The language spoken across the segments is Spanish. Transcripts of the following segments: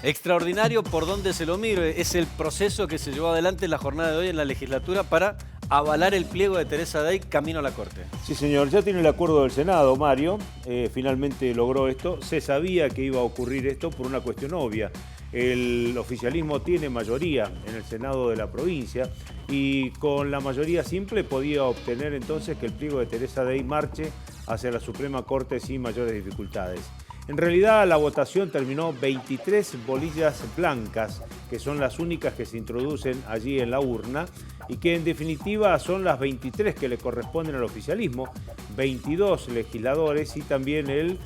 Extraordinario por donde se lo mire. Es el proceso que se llevó adelante en la jornada de hoy en la legislatura para avalar el pliego de Teresa Dey camino a la Corte. Sí, señor. Ya tiene el acuerdo del Senado, Mario. Finalmente logró esto. Se sabía que iba a ocurrir esto por una cuestión obvia. El oficialismo tiene mayoría en el Senado de la provincia y con la mayoría simple podía obtener entonces que el pliego de Teresa Dey marche hacia la Suprema Corte sin mayores dificultades. En realidad la votación terminó 23 bolillas blancas, que son las únicas que se introducen allí en la urna y que en definitiva son las 23 que le corresponden al oficialismo, 22 legisladores y también el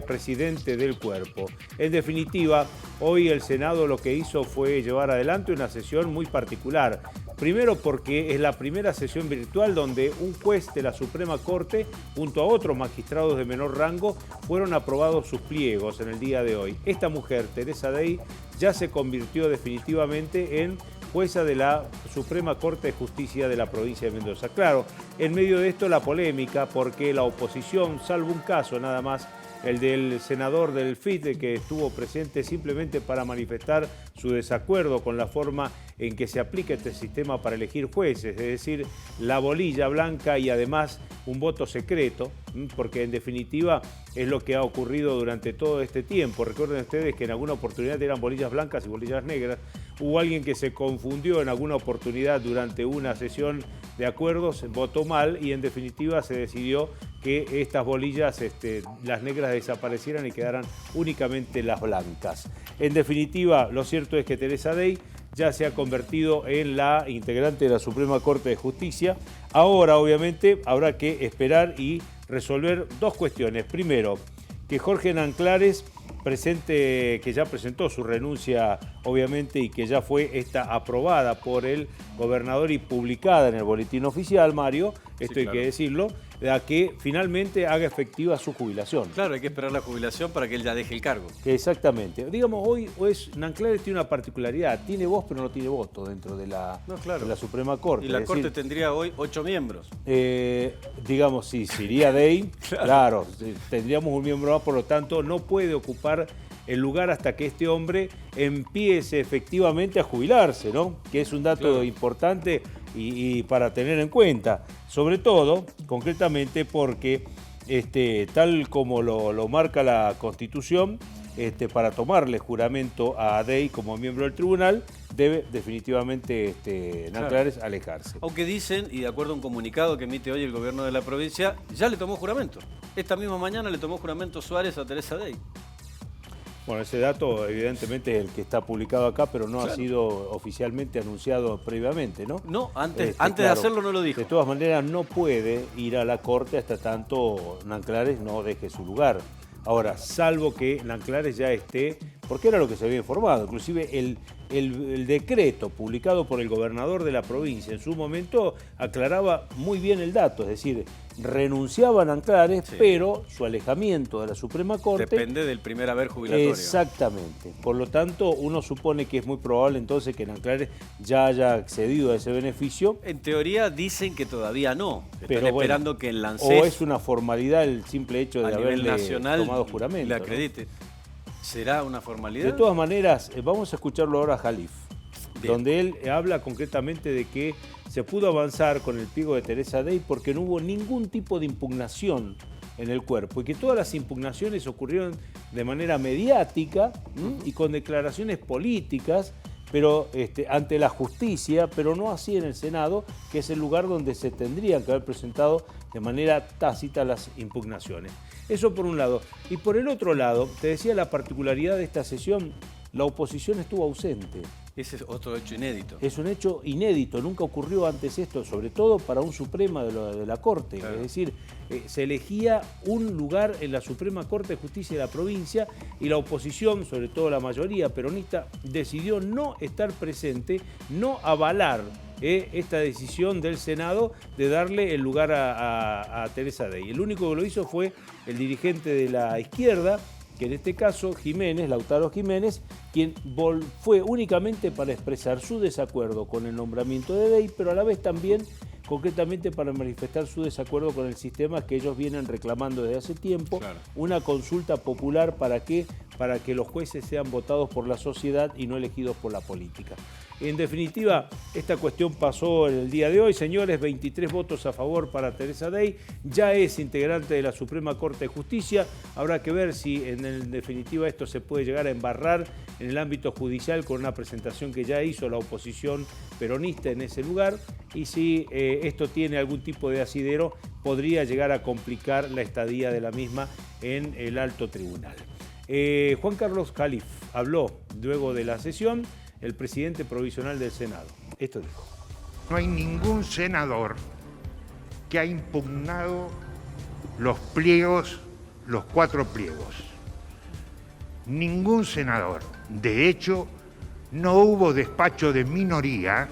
presidente del cuerpo. En definitiva, hoy el Senado lo que hizo fue llevar adelante una sesión muy particular. Primero porque es la primera sesión virtual donde un juez de la Suprema Corte, junto a otros magistrados de menor rango, fueron aprobados sus pliegos en el día de hoy. Esta mujer, Teresa Dey, ya se convirtió definitivamente en jueza de la Suprema Corte de Justicia de la provincia de Mendoza. Claro, en medio de esto la polémica, porque la oposición, salvo un caso nada más, el del senador del FIT, que estuvo presente simplemente para manifestar su desacuerdo con la forma en que se aplica este sistema para elegir jueces, es decir, la bolilla blanca y además un voto secreto, porque en definitiva es lo que ha ocurrido durante todo este tiempo. Recuerden ustedes que en alguna oportunidad eran bolillas blancas y bolillas negras. Hubo alguien que se confundió en alguna oportunidad durante una sesión de acuerdos, votó mal y en definitiva se decidió que estas bolillas, las negras, desaparecieran y quedaran únicamente las blancas. En definitiva, lo cierto es que Teresa Dey ya se ha convertido en la integrante de la Suprema Corte de Justicia. Ahora, obviamente, habrá que esperar y resolver dos cuestiones. Primero, que Jorge Nanclares presente, que ya presentó su renuncia, obviamente, y que ya fue aprobada por el gobernador y publicada en el boletín oficial, Mario, esto sí, claro, hay que decirlo, a que finalmente haga efectiva su jubilación. Claro, hay que esperar la jubilación para que él ya deje el cargo. Exactamente. Digamos, hoy Nanclares tiene una particularidad, tiene voz pero no tiene voto dentro de la, de la Suprema Corte. Y la Corte tendría hoy 8 miembros. Digamos, sí, si iría Dey, claro, tendríamos un miembro más, por lo tanto no puede ocupar el lugar hasta que este hombre empiece efectivamente a jubilarse, ¿no? Que es un dato importante y para tener en cuenta, sobre todo, concretamente, porque tal como lo marca la Constitución, para tomarle juramento a Dey como miembro del tribunal, debe definitivamente Nanclares alejarse. Aunque dicen, y de acuerdo a un comunicado que emite hoy el gobierno de la provincia, ya le tomó juramento. Esta misma mañana le tomó juramento Suárez a Teresa Dey. Bueno, ese dato evidentemente es el que está publicado acá, pero no ha sido oficialmente anunciado previamente, ¿no? No, antes de hacerlo no lo dijo. De todas maneras, no puede ir a la Corte hasta tanto Nanclares no deje su lugar. Ahora, salvo que Nanclares ya esté, porque era lo que se había informado, inclusive el decreto publicado por el gobernador de la provincia en su momento aclaraba muy bien el dato, es decir, renunciaba a Nanclares, pero su alejamiento de la Suprema Corte depende del primer haber jubilatorio. Exactamente. Por lo tanto, uno supone que es muy probable entonces que Nanclares ya haya accedido a ese beneficio. En teoría dicen que todavía no. Están esperando que el ANSES, o es una formalidad el simple hecho de haberle tomado juramento. Le acredite. ¿No? ¿Será una formalidad? De todas maneras, vamos a escucharlo ahora a Jalif, donde él habla concretamente de que se pudo avanzar con el pliego de Teresa Dey porque no hubo ningún tipo de impugnación en el cuerpo y que todas las impugnaciones ocurrieron de manera mediática y con declaraciones políticas, pero ante la justicia, pero no así en el Senado, que es el lugar donde se tendrían que haber presentado de manera tácita las impugnaciones. Eso por un lado. Y por el otro lado, te decía la particularidad de esta sesión, la oposición estuvo ausente. Ese es otro hecho inédito. Es un hecho inédito, nunca ocurrió antes esto, sobre todo para un Suprema de la Corte. Claro. Es decir, se elegía un lugar en la Suprema Corte de Justicia de la provincia y la oposición, sobre todo la mayoría peronista, decidió no estar presente, no avalar esta decisión del Senado de darle el lugar a Teresa Dey. El único que lo hizo fue el dirigente de la izquierda, que en este caso Lautaro Jiménez, quien fue únicamente para expresar su desacuerdo con el nombramiento de Dey, pero a la vez también concretamente para manifestar su desacuerdo con el sistema que ellos vienen reclamando desde hace tiempo, una consulta popular para que para que los jueces sean votados por la sociedad y no elegidos por la política. En definitiva, esta cuestión pasó en el día de hoy. Señores, 23 votos a favor para Teresa Dey. Ya es integrante de la Suprema Corte de Justicia. Habrá que ver si en definitiva esto se puede llegar a embarrar en el ámbito judicial con una presentación que ya hizo la oposición peronista en ese lugar. Y si esto tiene algún tipo de asidero, podría llegar a complicar la estadía de la misma en el alto tribunal. Juan Carlos Calif habló luego de la sesión, el presidente provisional del Senado. Esto dijo. No hay ningún senador que ha impugnado los pliegos, los 4 pliegos. Ningún senador. De hecho, no hubo despacho de minoría,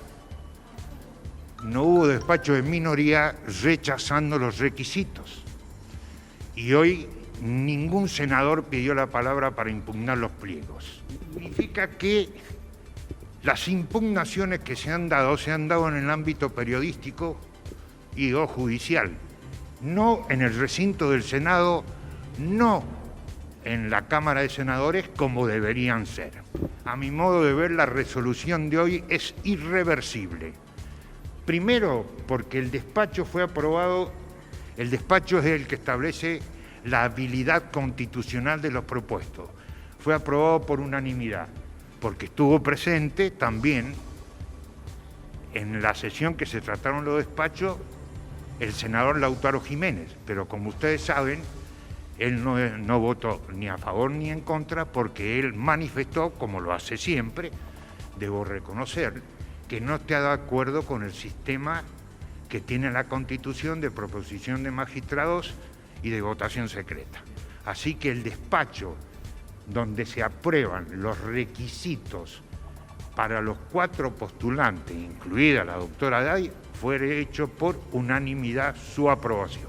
rechazando los requisitos. Y hoy ningún senador pidió la palabra para impugnar los pliegos. Significa que las impugnaciones que se han dado en el ámbito periodístico y o judicial, no en el recinto del Senado, no en la Cámara de Senadores como deberían ser. A mi modo de ver, la resolución de hoy es irreversible. Primero, porque el despacho fue aprobado, el despacho es el que establece la habilidad constitucional de los propuestos. Fue aprobado por unanimidad, porque estuvo presente también en la sesión que se trataron los despachos el senador Lautaro Jiménez, pero como ustedes saben, él no votó ni a favor ni en contra porque él manifestó, como lo hace siempre, debo reconocer, que no está de acuerdo con el sistema que tiene la Constitución de proposición de magistrados y de votación secreta. Así que el despacho donde se aprueban los requisitos para los 4 postulantes, incluida la doctora Day, fue hecho por unanimidad su aprobación.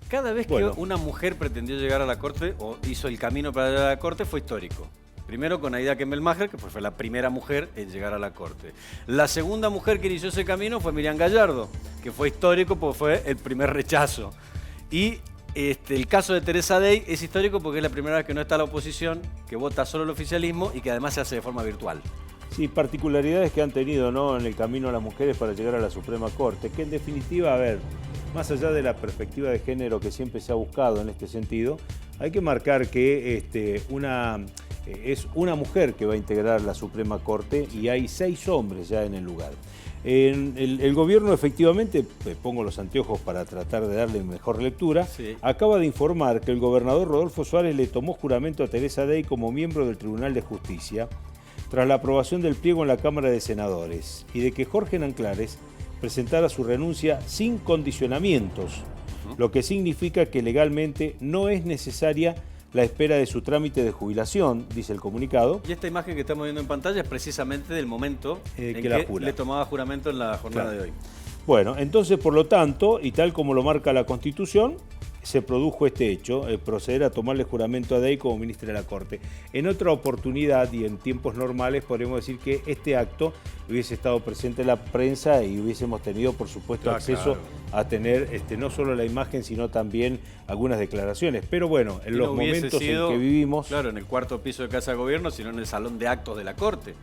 Cada vez que una mujer pretendió llegar a la Corte o hizo el camino para llegar a la Corte fue histórico. Primero con Aida Kemmelmacher, que fue la primera mujer en llegar a la Corte. La segunda mujer que inició ese camino fue Miriam Gallardo, que fue histórico porque fue el primer rechazo. Y el caso de Teresa Dey es histórico porque es la primera vez que no está la oposición, que vota solo el oficialismo y que además se hace de forma virtual. Sí, particularidades que han tenido, ¿no?, en el camino a las mujeres para llegar a la Suprema Corte, que en definitiva, a ver, más allá de la perspectiva de género que siempre se ha buscado en este sentido, hay que marcar que es una mujer que va a integrar la Suprema Corte y hay 6 hombres ya en el lugar. El gobierno efectivamente, pongo los anteojos para tratar de darle mejor lectura, sí, acaba de informar que el gobernador Rodolfo Suárez le tomó juramento a Teresa Dey como miembro del Tribunal de Justicia tras la aprobación del pliego en la Cámara de Senadores y de que Jorge Nanclares presentara su renuncia sin condicionamientos, lo que significa que legalmente no es necesaria la espera de su trámite de jubilación, dice el comunicado. Y esta imagen que estamos viendo en pantalla es precisamente del momento en que le tomaba juramento en la jornada de hoy. Bueno, entonces, por lo tanto, y tal como lo marca la Constitución, se produjo este hecho, proceder a tomarle juramento a Dey como ministra de la Corte. En otra oportunidad y en tiempos normales podríamos decir que este acto hubiese estado presente en la prensa y hubiésemos tenido, por supuesto, acceso a tener no solo la imagen, sino también algunas declaraciones. Pero bueno, en los momentos en que vivimos... Claro, en el 4º piso de Casa de Gobierno, sino en el Salón de Actos de la Corte,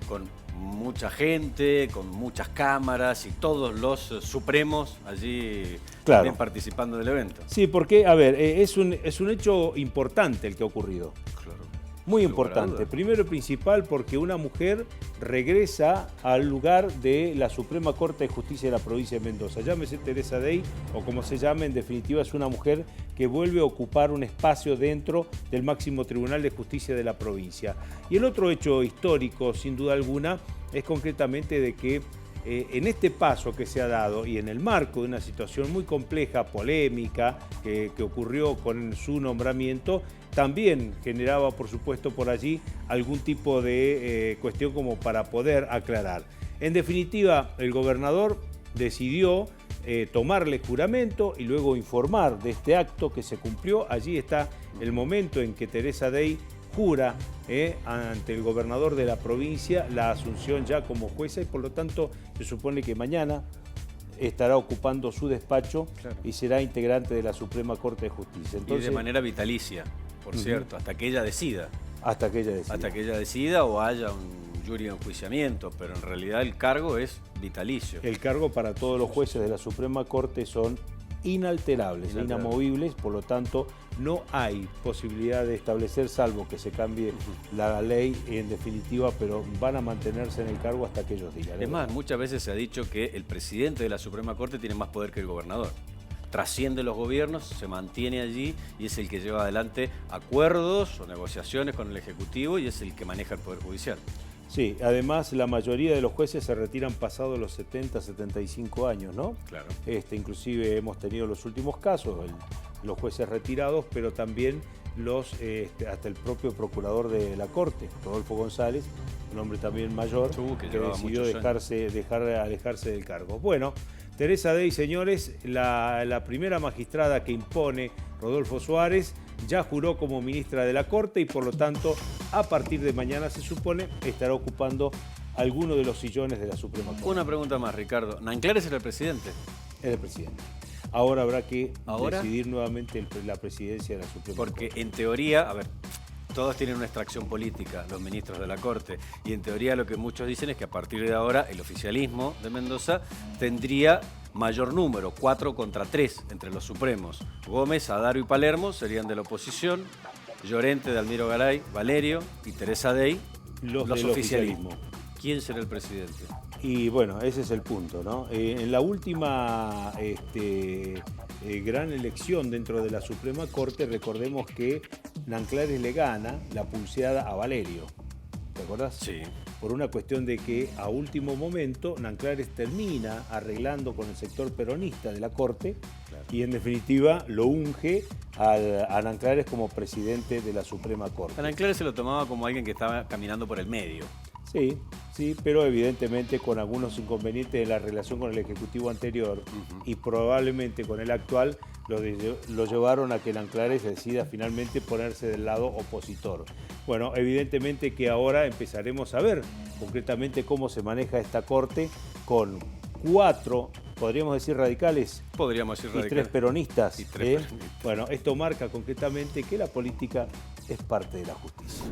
con mucha gente, con muchas cámaras y todos los supremos allí también participando del evento. Sí, porque, a ver, es un hecho importante el que ha ocurrido. Claro. Muy importante. Primero y principal porque una mujer regresa al lugar de la Suprema Corte de Justicia de la provincia de Mendoza. Llámese Teresa Dey o como se llame, en definitiva es una mujer que vuelve a ocupar un espacio dentro del máximo Tribunal de Justicia de la provincia. Y el otro hecho histórico, sin duda alguna, es concretamente de que en este paso que se ha dado y en el marco de una situación muy compleja, polémica, que ocurrió con su nombramiento, también generaba, por supuesto, por allí algún tipo de cuestión como para poder aclarar. En definitiva, el gobernador decidió tomarle juramento y luego informar de este acto que se cumplió. Allí está el momento en que Teresa Dey jura ante el gobernador de la provincia la asunción ya como jueza y por lo tanto se supone que mañana estará ocupando su despacho Claro. y será integrante de la Suprema Corte de Justicia. Entonces, y de manera vitalicia, por cierto, hasta que ella decida. hasta que ella decida. Hasta que ella decida o haya un jury de enjuiciamiento, pero en realidad el cargo es vitalicio. El cargo para todos los jueces de la Suprema Corte son inalterables, inamovibles, por lo tanto no hay posibilidad de establecer, salvo que se cambie la ley en definitiva, pero van a mantenerse en el cargo hasta que ellos digan. Es más, muchas veces se ha dicho que el presidente de la Suprema Corte tiene más poder que el gobernador. Trasciende los gobiernos, se mantiene allí y es el que lleva adelante acuerdos o negociaciones con el Ejecutivo y es el que maneja el Poder Judicial. Sí, además la mayoría de los jueces se retiran pasados los 70, 75 años, ¿no? Claro. Inclusive hemos tenido los últimos casos, los jueces retirados, pero también hasta el propio procurador de la Corte, Rodolfo González, un hombre también mayor, que que decidió muchos alejarse del cargo. Bueno, Teresa Dey, señores, la primera magistrada que impone Rodolfo Suárez, ya juró como ministra de la Corte y por lo tanto, a partir de mañana se supone, estará ocupando alguno de los sillones de la Suprema Corte. Una pregunta más, Ricardo. ¿Nanclares era el presidente? Es el presidente. Ahora habrá que ¿Ahora? decidir nuevamente la presidencia de la Suprema Porque Corte. en teoría, a ver, todos tienen una extracción política, los ministros de la Corte, y en teoría lo que muchos dicen es que a partir de ahora el oficialismo de Mendoza tendría mayor número, 4 contra 3 entre los supremos. Gómez, Adaro y Palermo serían de la oposición, Llorente, de Almiro Garay, Valerio y Teresa Dey, Los los del oficialismos. ¿Quién será el presidente? Y bueno, ese es el punto, ¿no? En la última gran elección dentro de la Suprema Corte, recordemos que Nanclares le gana la pulseada a Valerio. ¿Te acordás? Sí. Por una cuestión de que a último momento Nanclares termina arreglando con el sector peronista de la Corte y en definitiva lo unge a Nanclares como presidente de la Suprema Corte. A Nanclares se lo tomaba como alguien que estaba caminando por el medio. Sí, sí, pero evidentemente con algunos inconvenientes en la relación con el Ejecutivo anterior y probablemente con el actual lo llevaron a que Nanclares decida finalmente ponerse del lado opositor. Bueno, evidentemente que ahora empezaremos a ver concretamente cómo se maneja esta Corte con 4, podríamos decir radicales, Podríamos decir y 3 peronistas. Y 3 peronistas. Bueno, esto marca concretamente que la política es parte de la justicia.